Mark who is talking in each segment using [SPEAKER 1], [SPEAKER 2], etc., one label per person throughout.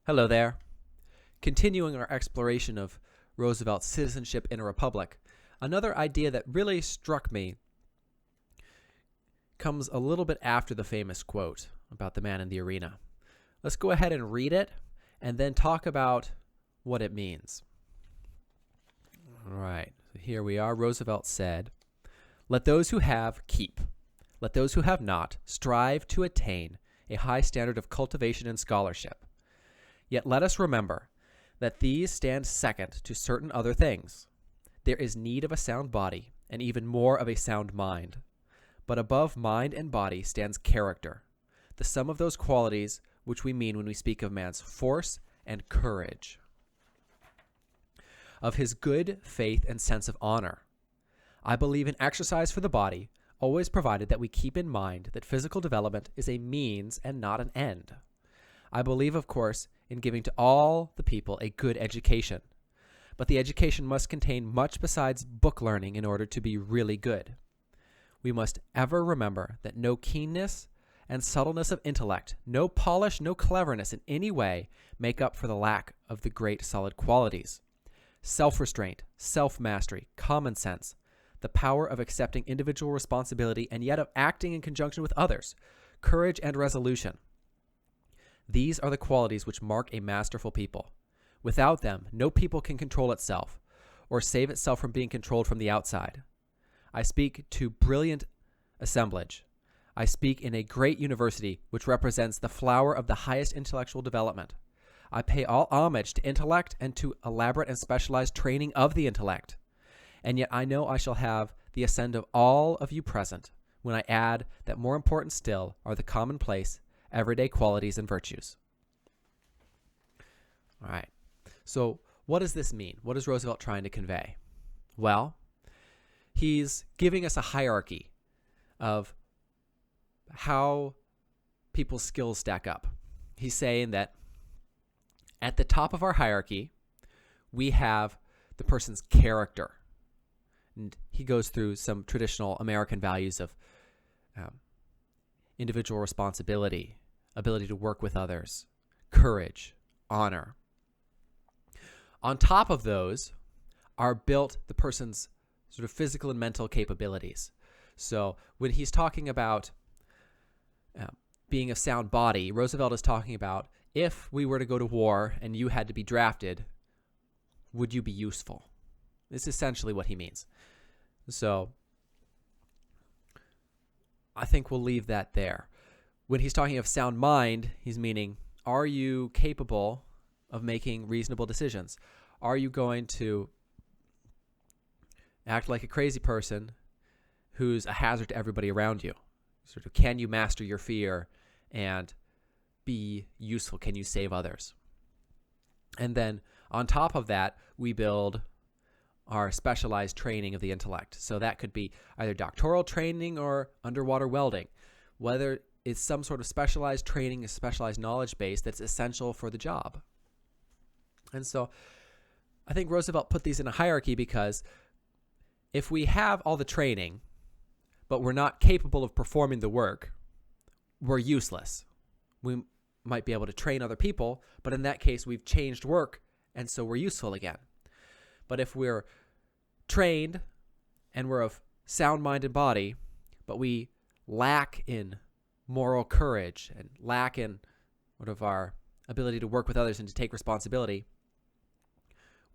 [SPEAKER 1] Hello there. Continuing our exploration of Roosevelt's citizenship in a republic, another idea that really struck me comes a little bit after the famous quote about the man in the arena. Let's go ahead and read it and then talk about what it means. All right, so here we are. Roosevelt said, "Let those who have keep. Let those who have not strive to attain a high standard of cultivation and scholarship. Yet let us remember that these stand second to certain other things. There is need of a sound body, and even more of a sound mind. But above mind and body stands character, the sum of those qualities which we mean when we speak of man's force and courage, of his good faith and sense of honor. I believe in exercise for the body, always provided that we keep in mind that physical development is a means and not an end. I believe, of course, in giving to all the people a good education, but the education must contain much besides book learning in order to be really good. We must ever remember that no keenness and subtleness of intellect, no polish, no cleverness in any way make up for the lack of the great solid qualities: self-restraint, self-mastery, common sense, the power of accepting individual responsibility and yet of acting in conjunction with others, courage and resolution. These are the qualities which mark a masterful people. Without them, no people can control itself or save itself from being controlled from the outside. I speak to brilliant assemblage. I speak in a great university which represents the flower of the highest intellectual development. I pay all homage to intellect and to elaborate and specialized training of the intellect. And yet I know I shall have the assent of all of you present when I add that more important still are the commonplace, everyday qualities and virtues." All right. So what does this mean? What is Roosevelt trying to convey? Well, he's giving us a hierarchy of how people's skills stack up. He's saying that at the top of our hierarchy, we have the person's character. And he goes through some traditional American values of individual responsibility, ability to work with others, courage, honor. On top of those are built the person's sort of physical and mental capabilities. So when he's talking about being a sound body, Roosevelt is talking about, if we were to go to war and you had to be drafted, would you be useful? It's essentially what he means. So I think we'll leave that there. When he's talking of sound mind, he's meaning, are you capable of making reasonable decisions? Are you going to act like a crazy person who's a hazard to everybody around you? Sort of, can you master your fear and be useful? Can you save others? And then on top of that, we build our specialized training of the intellect. So that could be either doctoral training or underwater welding, whether it's some sort of specialized training, a specialized knowledge base that's essential for the job. And so I think Roosevelt put these in a hierarchy because if we have all the training, but we're not capable of performing the work, we're useless. We might be able to train other people, but in that case, we've changed work, and so we're useful again. But if we're trained and we're of sound mind and body, but we lack in moral courage and lack in our ability to work with others and to take responsibility,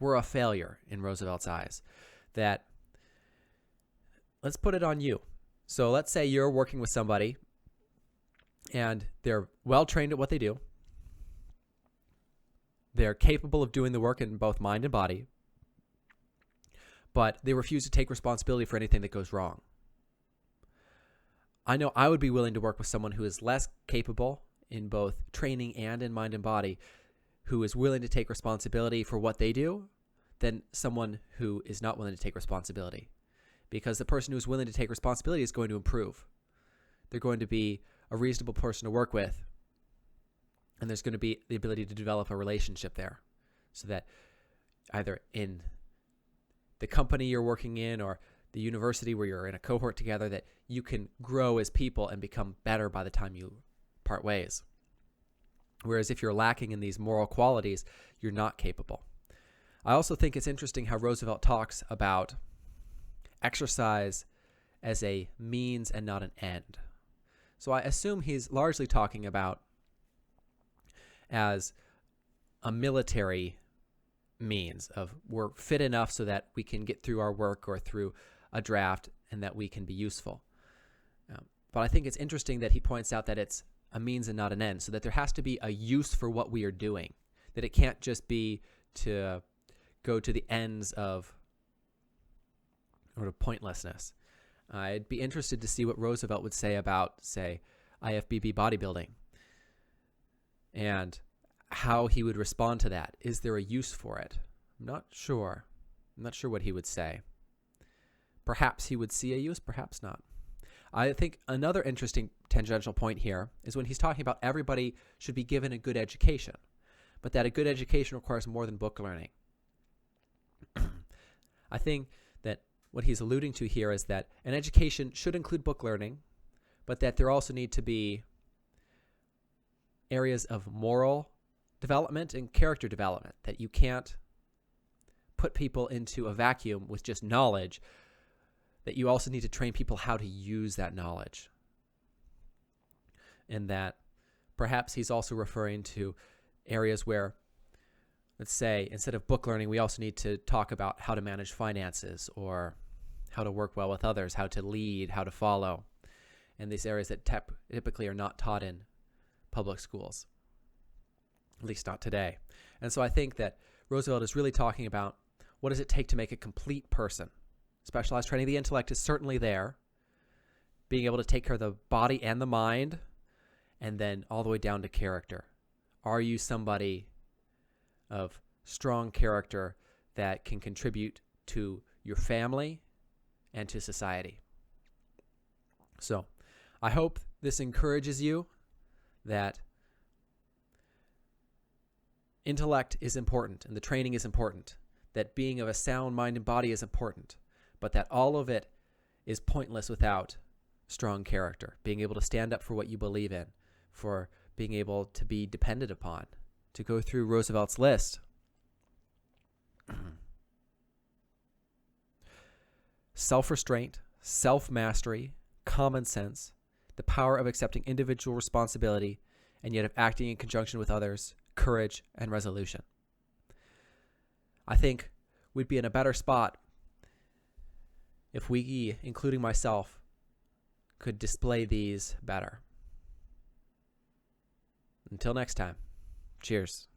[SPEAKER 1] we're a failure in Roosevelt's eyes. That, let's put it on you. So let's say you're working with somebody and they're well trained at what they do. They're capable of doing the work in both mind and body, but they refuse to take responsibility for anything that goes wrong. I know I would be willing to work with someone who is less capable in both training and in mind and body, who is willing to take responsibility for what they do, than someone who is not willing to take responsibility. Because the person who is willing to take responsibility is going to improve. They're going to be a reasonable person to work with, and there's going to be the ability to develop a relationship there, so that either in the company you're working in or the university where you're in a cohort together, that you can grow as people and become better by the time you part ways. Whereas if you're lacking in these moral qualities, you're not capable. I also think it's interesting how Roosevelt talks about exercise as a means and not an end. So I assume he's largely talking about as a military means of we're fit enough so that we can get through our work or through a draft and that we can be useful. But I think it's interesting that he points out that it's a means and not an end, so that there has to be a use for what we are doing, that it can't just be to go to the ends of sort of pointlessness. I'd be interested to see what Roosevelt would say about, say, IFBB bodybuilding and how he would respond to that. Is there a use for it? I'm not sure. I'm not sure what he would say. Perhaps he would see a use, perhaps not. I think another interesting tangential point here is when he's talking about everybody should be given a good education, but that a good education requires more than book learning. I think that what he's alluding to here is that an education should include book learning, but that there also need to be areas of moral development and character development, that you can't put people into a vacuum with just knowledge, that you also need to train people how to use that knowledge. And that perhaps he's also referring to areas where, let's say, instead of book learning, we also need to talk about how to manage finances or how to work well with others, how to lead, how to follow, and these areas that typically are not taught in public schools, at least not today. And so I think that Roosevelt is really talking about what does it take to make a complete person. Specialized training of the intellect is certainly there, being able to take care of the body and the mind, and then all the way down to character. Are you somebody of strong character that can contribute to your family and to society? So I hope this encourages you that intellect is important and the training is important, that being of a sound mind and body is important, but that all of it is pointless without strong character, being able to stand up for what you believe in, for being able to be depended upon. To go through Roosevelt's list, self-restraint, self-mastery, common sense, the power of accepting individual responsibility, and yet of acting in conjunction with others, courage, and resolution. I think we'd be in a better spot if we, including myself, could display these better. Until next time, cheers.